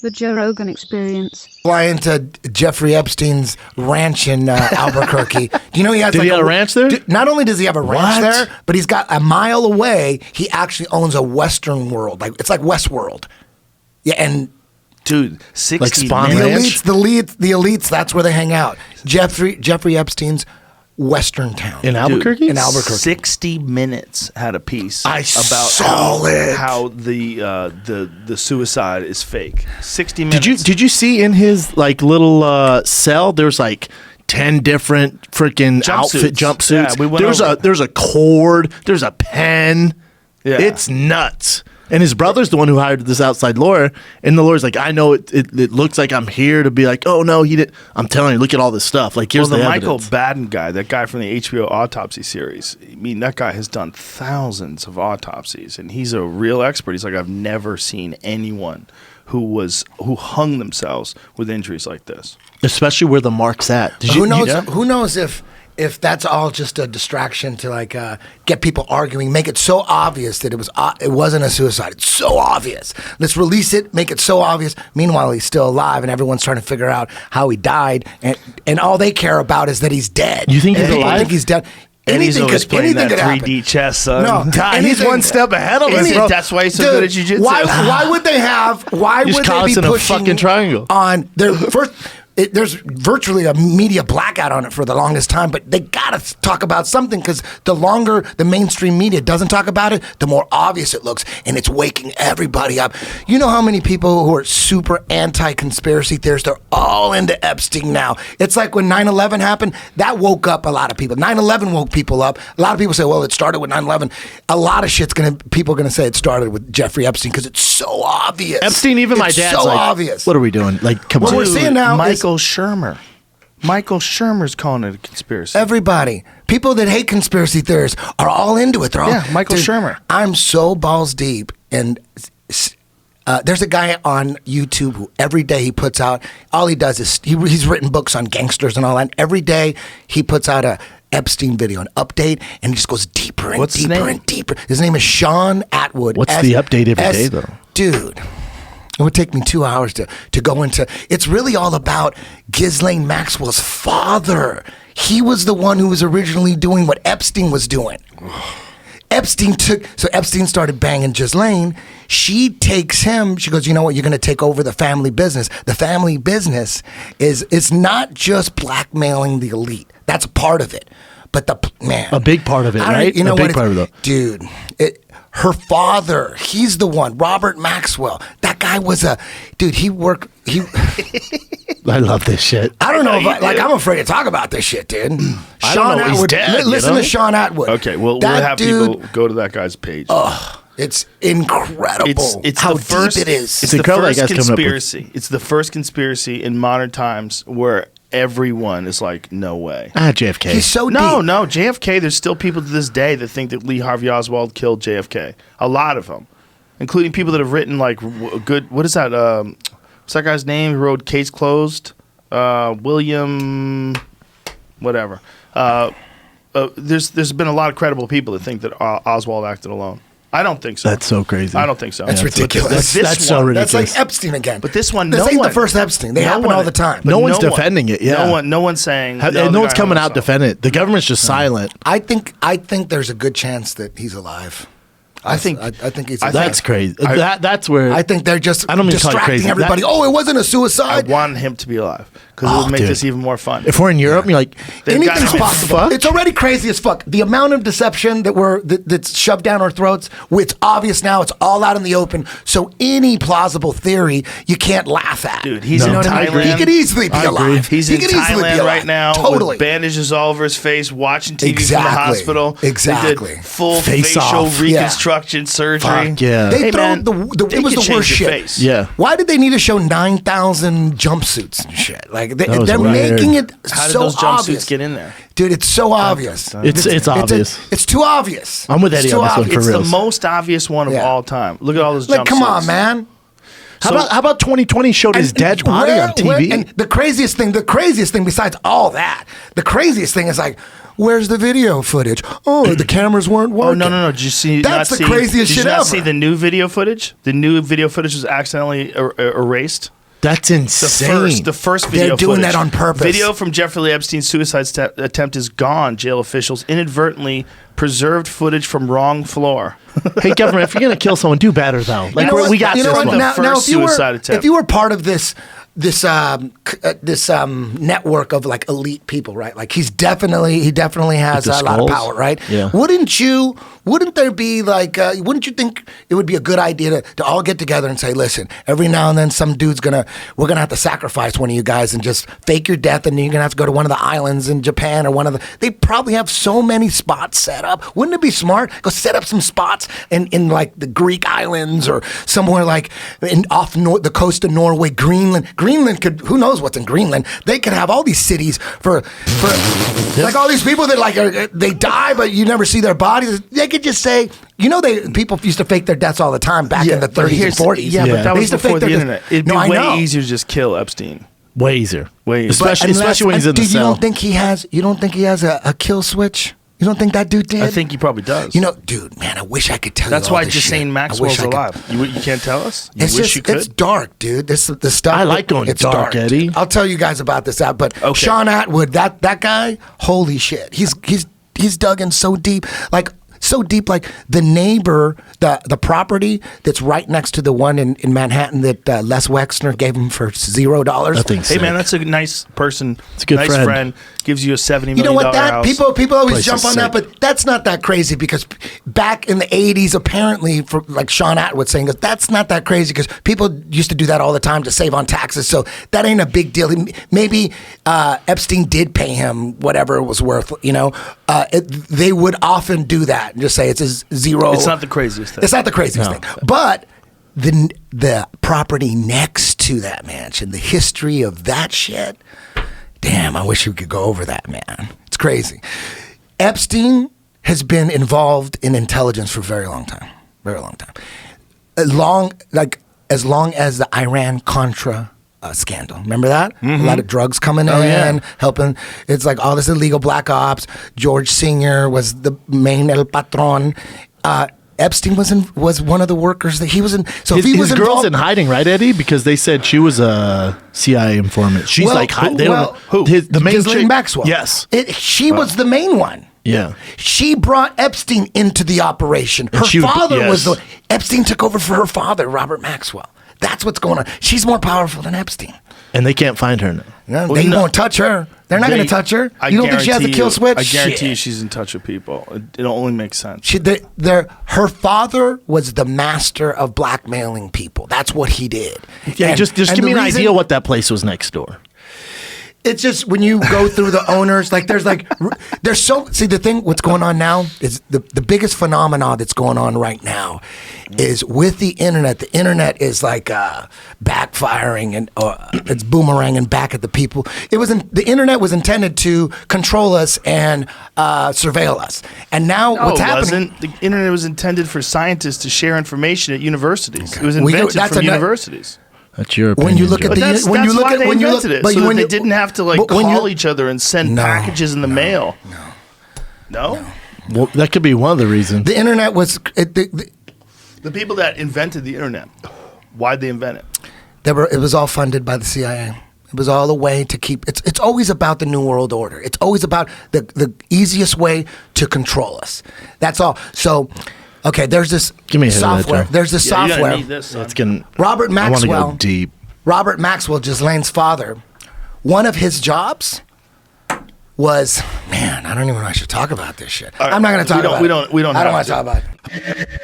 The Joe Rogan Experience. Fly into Jeffrey Epstein's ranch in Albuquerque. Do you know he has Did he have a ranch there? Not only does he have a ranch What? there, but he's got a mile away. He actually owns a Western World. Like it's like Westworld. Yeah, and dude, 60 Like Spawn minutes. Ranch? the elites. That's where they hang out. Jeffrey Epstein's Western town In Albuquerque? in Albuquerque. 60 Minutes had a piece I about saw it. how the suicide is fake. 60 minutes. Did you see in his like little cell? There's like 10 different freaking outfit jumpsuits. Yeah, we went over. There's a cord. There's a pen. Yeah. It's nuts. And his brother's the one who hired this outside lawyer. And the lawyer's like, I know it looks like I'm here to be like, oh no, he didn't. I'm telling you, look at all this stuff. Like here's the the Michael evidence. Baden guy, that guy from the HBO autopsy series. I mean, that guy has done thousands of autopsies, and he's a real expert. He's like, I've never seen anyone who hung themselves with injuries like this. Especially where the mark's at. Who knows if that's all just a distraction to like get people arguing, make it so obvious that it wasn't a suicide. It's so obvious. Let's release it, make it so obvious. Meanwhile, he's still alive, and everyone's trying to figure out how he died, and all they care about is that he's dead. You think he's People alive? think he's dead. And he's Anything always could, playing anything that could 3D happen. chess, son. No, God, he's anything- one step ahead of us, bro. That's why he's so Dude, good at jiu-jitsu. Why would they have? Why Just would call they us be in a pushing fucking triangle. on their first? There's virtually a media blackout on it for the longest time, but they gotta talk about something because the longer the mainstream media doesn't talk about it, the more obvious it looks, and it's waking everybody up. You know how many people who are super anti-conspiracy theorists, they're all into Epstein now. It's like when 9/11 happened, that woke up a lot of people. 9/11 woke people up. A lot of people say, well, it started with 9/11. A lot of people are gonna say it started with Jeffrey Epstein because it's so obvious. Epstein, even my It's dad's so like, obvious. what are we doing? Like, come What on. we're seeing now is Michael Shermer. Michael Shermer's calling it a conspiracy. everybody. People that hate conspiracy theorists are all into it. They're all, Yeah, Michael Shermer. I'm so balls deep, and there's a guy on YouTube who every day he puts out. All he does is he's written books on gangsters and all that. Every day he puts out a Epstein video, an update, and he just goes deeper and What's his deeper name? and deeper. His name is Sean Atwood. What's the update every day, though? Dude. It would take me 2 hours to go into. It's really all about Ghislaine Maxwell's father. He was the one who was originally doing what Epstein was doing. Epstein started banging Ghislaine. She takes him. She goes, you know what? You're going to take over the family business. The family business is not just blackmailing the elite. That's a part of it. But A big part of it, right? You know a big what? part of it. Dude, her father, he's the one. Robert Maxwell. That guy was dude. He worked. I love this shit. I don't know if I'm afraid to talk about this shit, dude. I don't know, he's dead, Listen you know? to Sean Atwood. Okay, well, That we'll have dude, people go to that guy's page. It's incredible It's how the first, deep it is. It's It's the incredible that first guy's coming up with- conspiracy. It's the first conspiracy in modern times where everyone is like, no way. JFK. He's so deep. No, JFK, there's still people to this day that think that Lee Harvey Oswald killed JFK. A lot of them, including people that have written like good, what is that? What's that guy's name who wrote Case Closed? William, whatever. There's been a lot of credible people that think that Oswald acted alone. I don't think so. That's so crazy. I don't think so. That's ridiculous. That's so ridiculous. That's like Epstein again. But this one, this no ain't one. the first Epstein. They No happen one- all the time. No one's one- defending it, yeah. No one's saying. No the one's guy coming out himself. defending it. The government's just silent. I think there's a good chance that he's alive. I think he's alive. That's crazy. That's where I think they're just I don't mean to call it distracting crazy. everybody. It wasn't a I suicide. want him to be alive because it would make dude. this even more fun. If we're in Europe, you're like, They've got Anything's him in possible. fuck. It's already crazy as fuck. The amount of deception that's shoved down our throats, it's obvious now. It's all out in the open. So any plausible theory, you can't laugh at. Dude, he's No, in I Thailand. agree. He could easily be I agree. alive. He's He in could easily be Thailand alive. right now Totally. with bandages all over his face, watching TV Exactly. from the hospital. Exactly. They did full Face facial off. reconstruction surgery. Fuck yeah. They Hey, throw man, it was can the change worst your shit. face. Yeah. Why did they need to show 9,000 jumpsuits and shit? Like That was they're weird. making it How did so those jumpsuits obvious. get in there? Dude, it's so obvious. It's obvious. It's too obvious. I'm with It's Eddie too on this one obvious. for It's real. the most obvious one of Yeah. all time. Look at all those Like, jumpsuits. come on, man. How about 2020 showed his dead body on TV? And the craziest thing besides all that, the craziest thing is like, where's the video footage? Oh, the cameras weren't working. Oh, no. Did you see? That's the craziest shit ever. Did you not ever. see the new video footage? The new video footage was accidentally erased. That's insane. The first video They're doing footage. that on purpose. Video from Jeffrey Lee Epstein's suicide attempt is gone. Jail officials inadvertently preserved footage from wrong floor. Hey, government, if you're gonna kill someone, do better though. Like we got this what? one. The first suicide attempt. If you were part of this network of like elite people, right? Like he definitely has a lot of power, right? Yeah. Wouldn't there be like, wouldn't you think it would be a good idea to all get together and say, listen, every now and then we're gonna have to sacrifice one of you guys and just fake your death, and you're gonna have to go to one of the islands in Japan or they probably have so many spots set up. Wouldn't it be smart? Go set up some spots in like the Greek islands or somewhere like off the coast of Norway, Greenland. Greenland could, who knows what's in Greenland? They could have all these cities for like all these people that like they die, but you never see their bodies. They could just say, people used to fake their deaths all the time back in the 30s and 40s. Yeah, but that was before the internet. It'd be way easier to just kill Epstein. Way easier. Especially when he's in the cell. You don't think he has a kill switch? You don't think that dude did? I think he probably does. Dude, man, I wish I could tell That's you all why this Ghislaine shit. Maxwell's alive. You can't tell us? You wish you could? It's dark, dude. The stuff. I like going it's dark, Eddie. I'll tell you guys about this out, but Okay. Sean Atwood, that guy, holy shit. He's dug in so deep. Like the neighbor, the property that's right next to the one in Manhattan that Les Wexner gave him for $0. Hey man, that's a nice person. It's a good nice friend. Gives you a $70 million You know what? house. People always Place jump is on that, sick. but that's not that crazy because back in the 80s, apparently, for like Sean Atwood saying that's not that crazy because people used to do that all the time to save on taxes. So that ain't a big deal. Maybe Epstein did pay him whatever it was worth. They would often do that and just say it's a zero. It's not the craziest thing. It's not the craziest thing, but the property next to that mansion, the history of that shit. Damn, I wish we could go over that, man. It's crazy. Epstein has been involved in intelligence for a very long time. Very long time. As long as the Iran-Contra scandal. Remember that? Mm-hmm. A lot of drugs coming in, helping. It's like all this illegal black ops. George Sr. was the main El Patron. Epstein was one of the workers that he was in. So if he was his girl's involved, in hiding, right, Eddie? Because they said she was a CIA informant. She's Well, like, they well, don't know. The main Ghislaine chick, Maxwell. Yes. She was the main one. Yeah. She brought Epstein into the operation. Her father was the Epstein took over for her father, Robert Maxwell. That's what's going on. She's more powerful than Epstein. And they can't find her now. No, they won't touch her. They're not going to touch her. You don't think she has a kill switch? I guarantee you she's in touch with people. It only makes sense. Her father was the master of blackmailing people. That's what he did. Yeah, And- just and give me the an reason- idea what that place was next door. It's just when you go through the owners, like the thing, what's going on now is the biggest phenomena that's going on right now is with the internet. The internet is like backfiring and it's boomeranging back at the people. The internet was intended to control us and surveil us. And now what's happening? The internet was intended for scientists to share information at universities. It was invented for universities. That's your opinion. When you look at But that's why they invented it, so that they didn't have to call each other and send packages in the mail. No? Well, that could be one of the reasons. The internet was The people that invented the internet, why'd they invent it? it was all funded by the CIA. It was all a way to keep. It's always about the New World Order. It's always about the easiest way to control us. That's all. So. Okay, there's this Give me a hit of that, software. Joe. There's this You're software. gonna need this, son. It's gonna. Robert I want to Maxwell. go deep. Robert Maxwell, Ghislaine's father. One of his jobs was, man, I don't even know if I should talk about this shit. All right, I'm not going to talk about it. We don't I don't have want to to. talk about it.